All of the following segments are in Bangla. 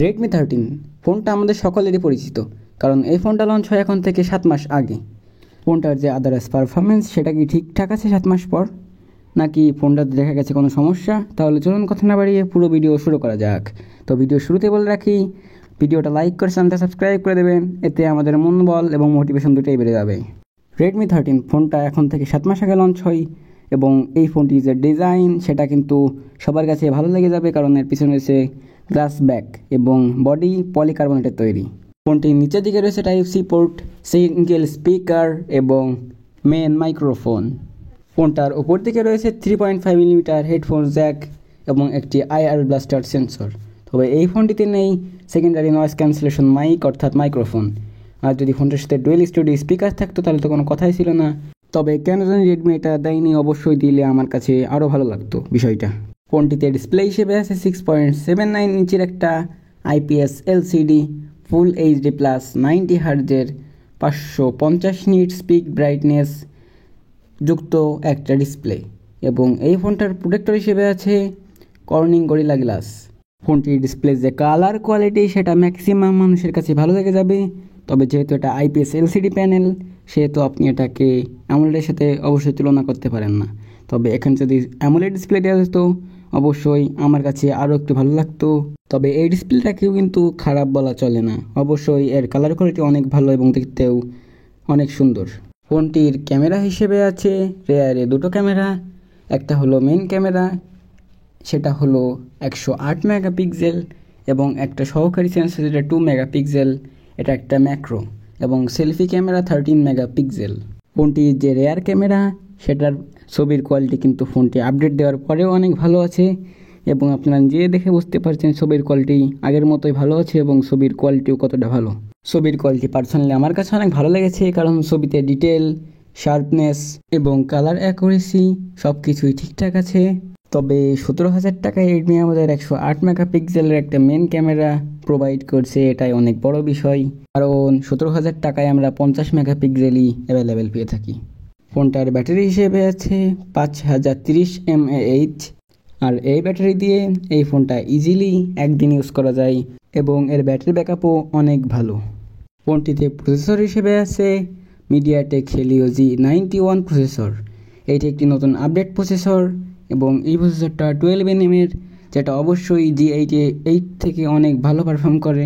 Redmi 13 ফোনটা আমাদের সকলেরই পরিচিত, কারণ এই ফোনটা লঞ্চ হয় এখন থেকে 7 মাস আগে। ফোনটার যে আদার্স পারফরমেন্স সেটা কি ঠিকঠাক আছে 7 মাস পর, নাকি ফোনটাতে দেখা গেছে কোনো সমস্যা? তাহলে চলুন কথা না বাড়িয়ে পুরো ভিডিও শুরু করা যাক। তো ভিডিও শুরুতে বলে রাখি, ভিডিওটা লাইক করে চ্যানেলটা সাবস্ক্রাইব করে দেবেন, এতে আমাদের মনোবল এবং মোটিভেশন দুটোই বেড়ে যাবে। Redmi 13 ফোনটা এখন থেকে 7 মাস আগে লঞ্চ হয় এবং এই ফোনটির যে ডিজাইন সেটা কিন্তু সবার কাছে ভালো লেগে যাবে, কারণ এর পিছনে রয়েছে গ্লাস ব্যাক এবং বডি পলিকার্বনেটের তৈরি। ফোনটির নিচের দিকে রয়েছে type C port, single speaker এবং মেন মাইক্রোফোন। ফোনটার ওপর দিকে রয়েছে 3.5mm হেডফোন জ্যাক এবং একটি IR ব্লাস্টার সেন্সর। তবে এই ফোনটিতে নেই সেকেন্ডারি নয়েজ ক্যান্সেলেশন মাইক অর্থাৎ মাইক্রোফোন। আর যদি ফোনটার সাথে ডুয়েল স্টুডিও স্পিকার থাকতো তাহলে তো কোনো কথাই ছিল না। তবে কেন জানি রেডমি এটা দেয়নি, অবশ্যই দিলে আমার কাছে আরও ভালো লাগতো বিষয়টা। ফোনটিতে ডিসপ্লে হিসেবে আছে 6.79 ইঞ্চির একটা IPS LCD ফুল HD plus 90 হার্জের 550 nits pick brightness যুক্ত একটা ডিসপ্লে, এবং এই ফোনটার প্রোটেক্টর হিসেবে আছে কর্নিং গরিলা গ্লাস। ফোনটির ডিসপ্লে যে কালার কোয়ালিটি সেটা ম্যাক্সিমাম মানুষের কাছে ভালো লেগে যাবে। তবে যেহেতু এটা IPS LCD প্যানেল, সেহেতু আপনি এটাকে অ্যামোলেডের সাথে অবশ্যই তুলনা করতে পারেন না। তবে এখানে যদি অ্যামোলেড ডিসপ্লে দেওয়া যেত অবশ্যই আমার কাছে আরও একটু ভালো লাগতো। তবে এই ডিসপ্লেটাকেও কিন্তু খারাপ বলা চলে না, অবশ্যই এর কালার কোয়ালিটি অনেক ভালো এবং দেখতেও অনেক সুন্দর। ফোনটির ক্যামেরা হিসেবে আছে রেয়ারে দুটো ক্যামেরা, একটা হলো মেইন ক্যামেরা, সেটা হলো 108 মেগাপিক্সেল, এবং একটা সহকারী সেন্সর যেটা 2 মেগাপিক্সেল, এটা একটা ম্যাক্রো, এবং সেলফি ক্যামেরা 13 মেগাপিক্সেল। ফোনটির যে রেয়ার ক্যামেরা সেটার ছবির কোয়ালিটি কিন্তু ফোনটি আপডেট দেওয়ার পরেও অনেক ভালো আছে, এবং আপনারা যে দেখে বুঝতে পারছেন ছবির কোয়ালিটি আগের মতোই ভালো আছে, এবং ছবির কোয়ালিটিও কতটা ভালো। ছবির কোয়ালিটি পার্সোনালি আমার কাছে অনেক ভালো লেগেছে, কারণ ছবিতে ডিটেল, শার্পনেস এবং কালার অ্যাকুরেসি সব কিছুই ঠিকঠাক আছে। তবে 17,000 টাকায় রেডমি আমাদের 108 মেগাপিক্সেলের একটা মেন ক্যামেরা প্রোভাইড করছে, এটাই অনেক বড় বিষয়, কারণ 17,000 টাকায় আমরা 50 মেগাপিক্সেলই অ্যাভেলেবেল পেয়ে থাকি। ফোনটার ব্যাটারি হিসেবে আছে 5030 mAh, আর এই ব্যাটারি দিয়ে এই ফোনটা ইজিলি একদিন ইউজ করা যায়, এবং এর ব্যাটারি ব্যাকআপও অনেক ভালো। ফোনটিতে প্রসেসর হিসেবে আছে MediaTek Helio G91 প্রসেসর। এটি একটি নতুন আপডেট প্রসেসর, এবং এই প্রসেসরটা 12nm এর, যেটা অবশ্যই G88 থেকে অনেক ভালো পারফর্ম করে।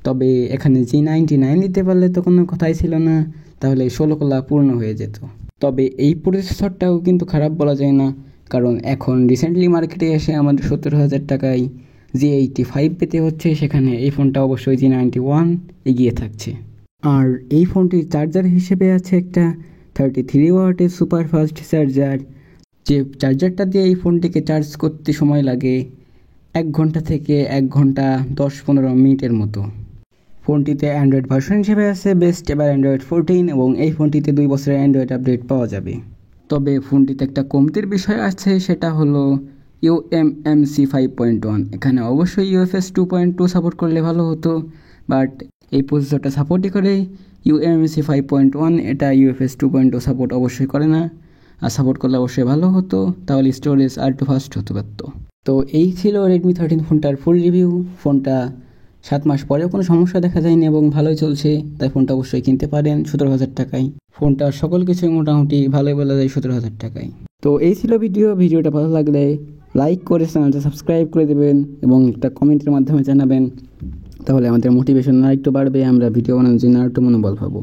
তবে এখানে G99 দিতে পারলে তো কোনো কথাই ছিল না, তাহলে 16 কলা পূর্ণ হয়ে যেত। তবে এই প্রসেসরটাও কিন্তু খারাপ বলা যায় না, কারণ এখন রিসেন্টলি মার্কেটে এসে আমাদের 17,000 টাকায় G85 পেতে হচ্ছে, সেখানে এই ফোনটা অবশ্যই G91 এগিয়ে থাকছে। আর এই ফোনটির চার্জার হিসেবে আছে একটা 33 ওয়াটের সুপার ফাস্ট চার্জার, যে চার্জারটা দিয়ে এই ফোনটিকে চার্জ করতে সময় লাগে 1 ঘন্টা থেকে 1 ঘন্টা 10-15 মিনিটের মতো। ফোনটিতে অ্যান্ড্রয়েড ভার্সন হিসেবে আছে বেস্ট এবার Android 14, এবং এই ফোনটিতে 2 বছরের অ্যান্ড্রয়েড আপডেট পাওয়া যাবে। তবে ফোনটিতে একটা কমতির বিষয় আছে, সেটা হলো UMMC 5.1। এখানে অবশ্যই UFS 2.2 সাপোর্ট করলে ভালো হতো, বাট এই প্রসেসরটা সাপোর্টই করে UMMC 5.1, এটা UFS 2.2 সাপোর্ট অবশ্যই করে না, আর সাপোর্ট করলে অবশ্যই ভালো হতো, তাহলে স্টোরেজ আর একটু ফাস্ট হতে পারতো। তো এই ছিল Redmi 13 ফোনটার ফুল রিভিউ। ফোনটা 7 মাস পরেও কোনো সমস্যা দেখা যায়নি এবং ভালোই চলছে, তাই ফোনটা অবশ্যই কিনতে পারেন 17,000 টাকায়। ফোনটার সকল কিছুই মোটামুটি ভালোই বলা যায় 17,000 টাকায়। তো এই ছিল ভিডিওটা ভালো লাগলে লাইক করে চ্যানেলটা সাবস্ক্রাইব করে দেবেন, এবং একটা কমেন্টের মাধ্যমে জানাবেন, তাহলে আমাদের মোটিভেশন আর একটু বাড়বে, আমরা ভিডিও বানানোর জন্য আর একটু মনোবল পাবো।